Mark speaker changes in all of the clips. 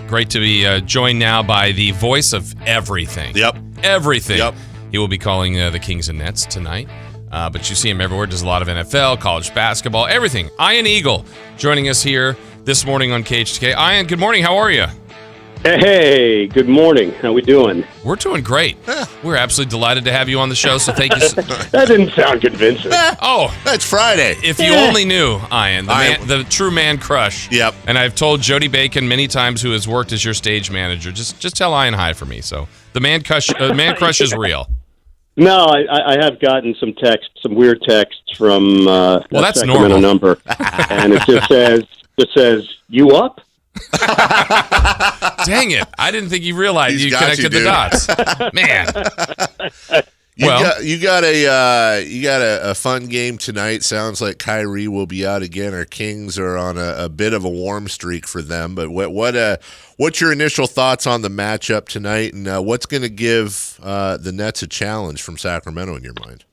Speaker 1: Great to be joined now by the voice of everything.
Speaker 2: Yep.
Speaker 1: Everything.
Speaker 2: Yep.
Speaker 1: He will be calling the Kings and Nets tonight. But you see him everywhere. Does a lot of NFL, college basketball, everything. Ian Eagle joining us here this morning on KHTK. Ian, good morning. How are you?
Speaker 3: Hey, good morning. How we doing?
Speaker 1: We're doing great. We're absolutely delighted to have you on the show, so thank you.
Speaker 3: That didn't sound convincing.
Speaker 1: Oh,
Speaker 2: That's Friday.
Speaker 1: if you only knew, Ian, the true man crush.
Speaker 2: Yep.
Speaker 1: And I've told Jody Bacon many times, who has worked as your stage manager, just tell Ian hi for me. So the man crush is real.
Speaker 3: No, I have gotten some weird texts from
Speaker 1: that's
Speaker 3: Sacramento
Speaker 1: normal.
Speaker 3: number, and it just says you up.
Speaker 1: Dang it! I didn't think you realized
Speaker 2: He's
Speaker 1: you
Speaker 2: got
Speaker 1: connected
Speaker 2: you,
Speaker 1: the dots, man.
Speaker 2: You got a fun game tonight. Sounds like Kyrie will be out again. Our Kings are on a bit of a warm streak for them. But what's your initial thoughts on the matchup tonight, and what's going to give the Nets a challenge from Sacramento in your mind?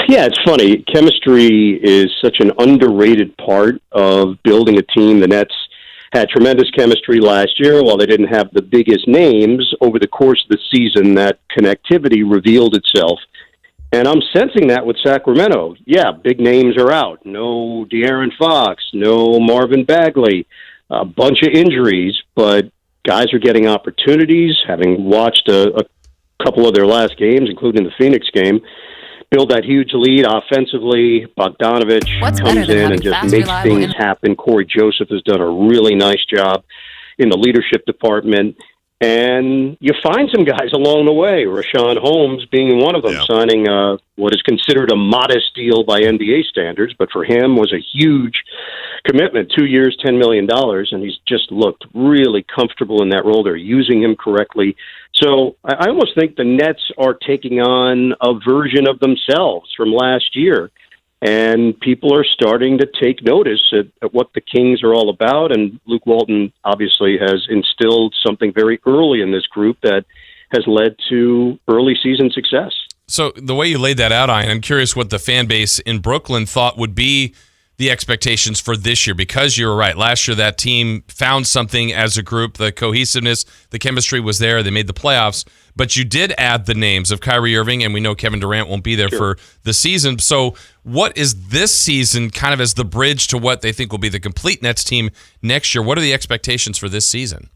Speaker 3: Yeah, it's funny. Chemistry is such an underrated part of building a team. The Nets had tremendous chemistry last year. While they didn't have the biggest names, over the course of the season, that connectivity revealed itself. And I'm sensing that with Sacramento. Yeah, big names are out. No De'Aaron Fox, no Marvin Bagley, a bunch of injuries, but guys are getting opportunities. Having watched a couple of their last games, including the Phoenix game, build that huge lead offensively. Bogdanovich comes in and just makes things happen. Corey Joseph has done a really nice job in the leadership department. And you find some guys along the way, Rashawn Holmes being one of them, signing what is considered a modest deal by NBA standards, but for him was a huge commitment, 2 years, $10 million, and he's just looked really comfortable in that role. They're using him correctly. So I almost think the Nets are taking on a version of themselves from last year, and people are starting to take notice at what the Kings are all about, and Luke Walton obviously has instilled something very early in this group that has led to early season success.
Speaker 1: So the way you laid that out, Ian, I'm curious what the fan base in Brooklyn thought would be the expectations for this year, because you were right. Last year, that team found something as a group. The cohesiveness, the chemistry was there. They made the playoffs. But you did add the names of Kyrie Irving, and we know Kevin Durant won't be there for the season. So what is this season kind of as the bridge to what they think will be the complete Nets team next year? What are the expectations for this season?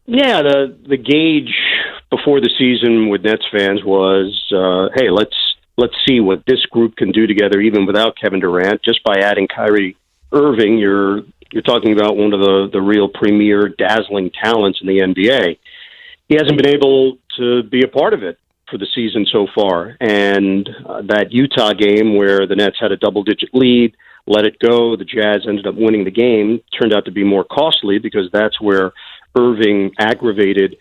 Speaker 3: Yeah, the gauge before the season with Nets fans was, hey, let's see what this group can do together, even without Kevin Durant. Just by adding Kyrie Irving, you're talking about one of the real premier, dazzling talents in the NBA. He hasn't been able to be a part of it for the season so far. And that Utah game where the Nets had a double-digit lead, let it go, the Jazz ended up winning the game, turned out to be more costly because that's where Irving aggravated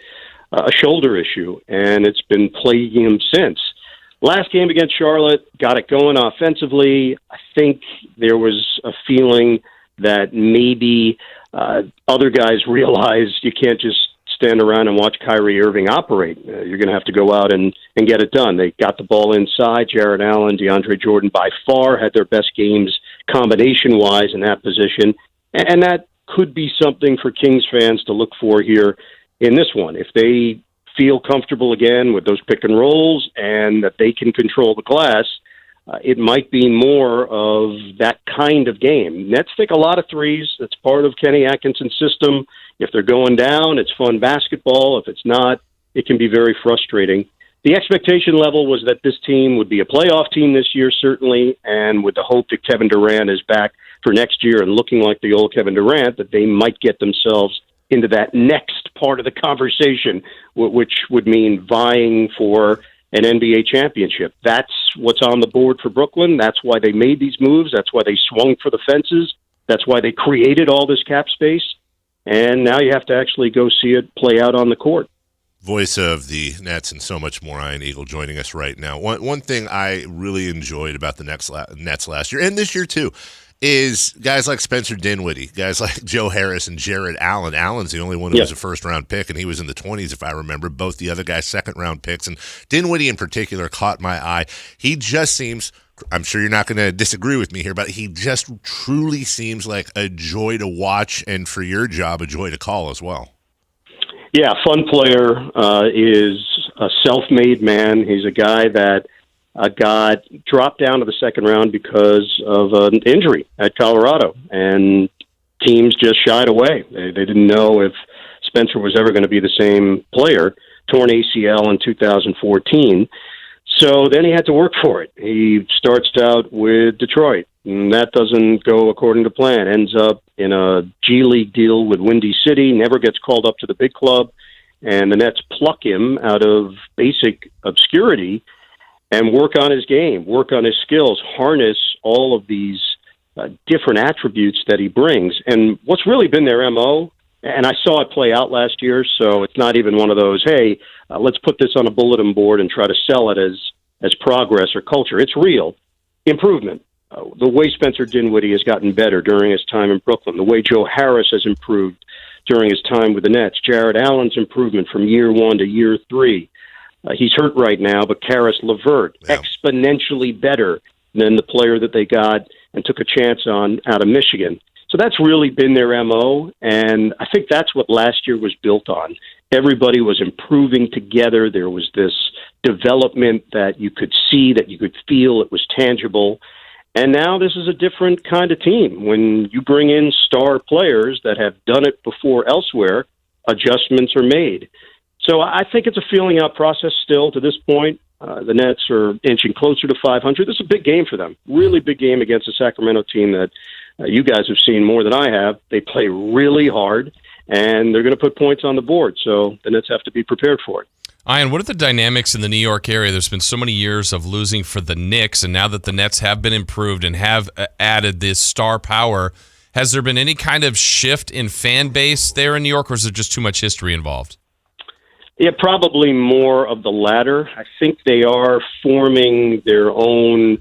Speaker 3: a shoulder issue, and it's been plaguing him since. Last game against Charlotte, got it going offensively. I think there was a feeling that maybe other guys realized you can't just stand around and watch Kyrie Irving operate. You're going to have to go out and get it done. They got the ball inside. Jarrett Allen, DeAndre Jordan by far had their best games combination-wise in that position. And that could be something for Kings fans to look for here in this one. If they feel comfortable again with those pick and rolls and that they can control the glass, it might be more of that kind of game. Nets take a lot of threes. That's part of Kenny Atkinson's system. If they're going down, it's fun basketball. If it's not, it can be very frustrating. The expectation level was that this team would be a playoff team this year, certainly, and with the hope that Kevin Durant is back for next year and looking like the old Kevin Durant, that they might get themselves into that next part of the conversation, which would mean vying for an NBA championship. That's what's on the board for Brooklyn. That's why they made these moves. That's why they swung for the fences. That's why they created all this cap space. And now you have to actually go see it play out on the court.
Speaker 2: Voice of the Nets and so much more, Ian Eagle joining us right now. One thing I really enjoyed about the Nets last year, and this year too, is guys like Spencer Dinwiddie, guys like Joe Harris and Jarrett Allen. Allen's the only one who was a first-round pick, and he was in the 20s, if I remember. Both the other guys, second-round picks. And Dinwiddie in particular caught my eye. He just seems, I'm sure you're not going to disagree with me here, but he just truly seems like a joy to watch, and for your job, a joy to call as well.
Speaker 3: Yeah, fun player, is a self-made man. He's a guy that got dropped down to the second round because of an injury at Colorado, and teams just shied away. They didn't know if Spencer was ever going to be the same player. Torn ACL in 2014. So then he had to work for it. He starts out with Detroit, and that doesn't go according to plan. Ends up in a G League deal with Windy City, never gets called up to the big club, and the Nets pluck him out of basic obscurity and work on his game, work on his skills, harness all of these different attributes that he brings. And what's really been their MO, and I saw it play out last year, so it's not even one of those, hey, let's put this on a bulletin board and try to sell it as progress or culture. It's real. Improvement. The way Spencer Dinwiddie has gotten better during his time in Brooklyn, the way Joe Harris has improved during his time with the Nets, Jared Allen's improvement from year 1 to year 3. He's hurt right now, but Karis LeVert, exponentially better than the player that they got and took a chance on out of Michigan. So that's really been their MO, and I think that's what last year was built on. Everybody was improving together. There was this development that you could see, that you could feel. It was tangible. And now this is a different kind of team. When you bring in star players that have done it before elsewhere, adjustments are made. So I think it's a feeling out process still to this point. The Nets are inching closer to 500. This is a big game for them, really big game against a Sacramento team that you guys have seen more than I have. They play really hard, and they're going to put points on the board, so the Nets have to be prepared for it.
Speaker 1: Ian, what are the dynamics in the New York area? There's been so many years of losing for the Knicks, and now that the Nets have been improved and have added this star power, has there been any kind of shift in fan base there in New York, or is there just too much history involved?
Speaker 3: Yeah, probably more of the latter. I think they are forming their own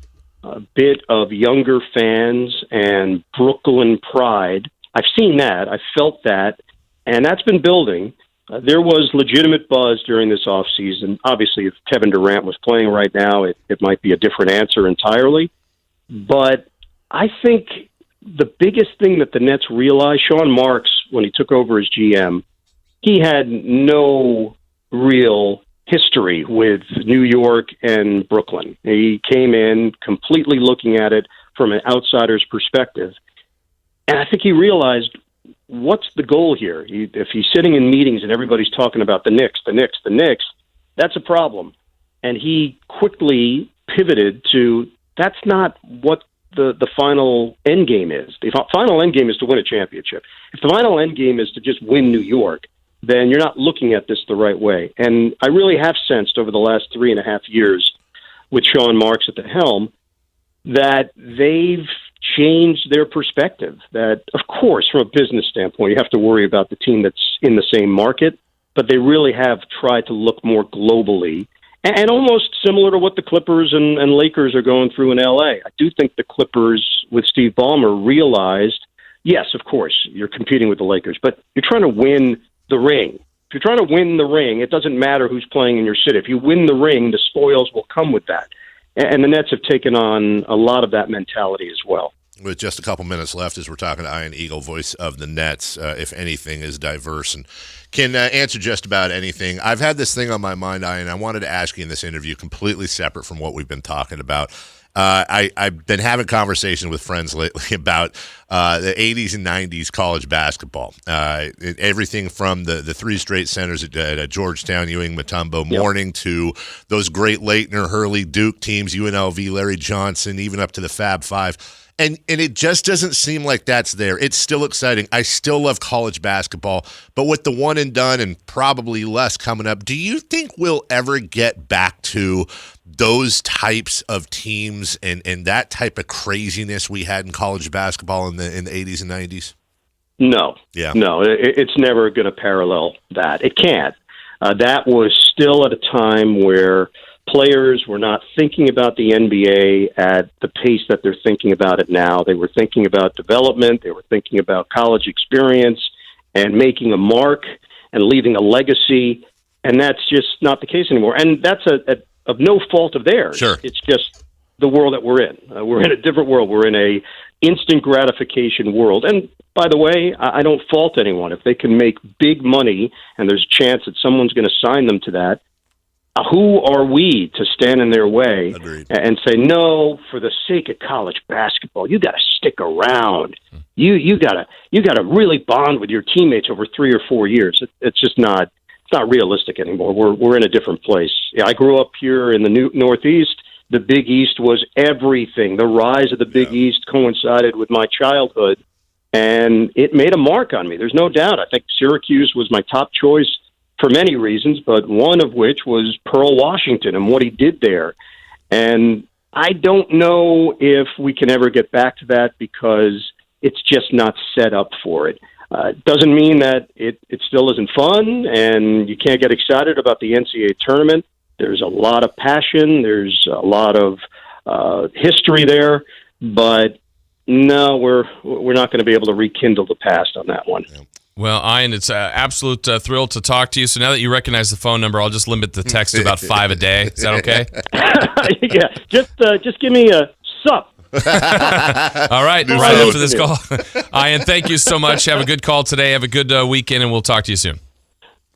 Speaker 3: bit of younger fans and Brooklyn pride. I've seen that. I've felt that, and that's been building. There was legitimate buzz during this offseason. Obviously, if Kevin Durant was playing right now, it might be a different answer entirely. But I think the biggest thing that the Nets realized, Sean Marks, when he took over as GM, he had no real history with New York and Brooklyn. He came in completely looking at it from an outsider's perspective. And I think he realized, what's the goal here? If he's sitting in meetings and everybody's talking about the Knicks, that's a problem. And he quickly pivoted to, that's not what the final end game is. The final end game is to win a championship. If the final end game is to just win New York, then you're not looking at this the right way. And I really have sensed over the last 3.5 years with Sean Marks at the helm that they've changed their perspective. That, of course, from a business standpoint, you have to worry about the team that's in the same market, but they really have tried to look more globally, and almost similar to what the Clippers and Lakers are going through in L.A. I do think the Clippers with Steve Ballmer realized, yes, of course, you're competing with the Lakers, but you're trying to win the ring. If you're trying to win the ring, it doesn't matter who's playing in your city. If you win the ring, the spoils will come with that. And the Nets have taken on a lot of that mentality as well.
Speaker 2: With just a couple minutes left, as we're talking to Ian Eagle, voice of the Nets, if anything, is diverse and can answer just about anything. I've had this thing on my mind, Ian. I wanted to ask you in this interview, completely separate from what we've been talking about. I've been having conversations with friends lately about the 80s and 90s college basketball. Everything from the three straight centers at Georgetown, Ewing, Mutombo, Mourning, to those great Leitner, Hurley, Duke teams, UNLV, Larry Johnson, even up to the Fab Five. And it just doesn't seem like that's there. It's still exciting. I still love college basketball. But with the one and done and probably less coming up, do you think we'll ever get back to those types of teams and that type of craziness we had in college basketball in the 80s and 90s?
Speaker 3: No.
Speaker 2: Yeah.
Speaker 3: No, it's never going to parallel that. It can't. That was still at a time where players were not thinking about the NBA at the pace that they're thinking about it now. They were thinking about development. They were thinking about college experience and making a mark and leaving a legacy. And that's just not the case anymore. And that's of no fault of theirs.
Speaker 2: Sure.
Speaker 3: It's just the world that we're in. We're in a different world. We're in a instant gratification world. And by the way, I don't fault anyone. If they can make big money and there's a chance that someone's going to sign them to that, who are we to stand in their way and say, no, for the sake of college basketball, you got to stick around. You got to really bond with your teammates over 3 or 4 years. It's just not realistic anymore. We're in a different place. Yeah, I grew up here in the Northeast. The Big East was everything. The rise of the Big East coincided with my childhood, and it made a mark on me. There's no doubt. I think Syracuse was my top choice for many reasons, but one of which was Pearl Washington and what he did there. And I don't know if we can ever get back to that because it's just not set up for it. Doesn't mean that it still isn't fun and you can't get excited about the NCAA tournament. There's a lot of passion. There's a lot of history there, but no, we're not going to be able to rekindle the past on that one.
Speaker 1: Well, Ian, it's an absolute thrill to talk to you. So now that you recognize the phone number, I'll just limit the text to about 5 a day. Is that okay?
Speaker 3: Yeah, just give me a sup.
Speaker 1: All right, right after this call. Ian, thank you so much. Have a good call today. Have a good weekend, and we'll talk to you soon.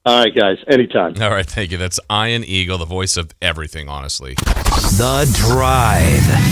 Speaker 3: All right, guys. Anytime.
Speaker 1: All right, thank you. That's Ian Eagle, the voice of everything, honestly.
Speaker 4: The Drive.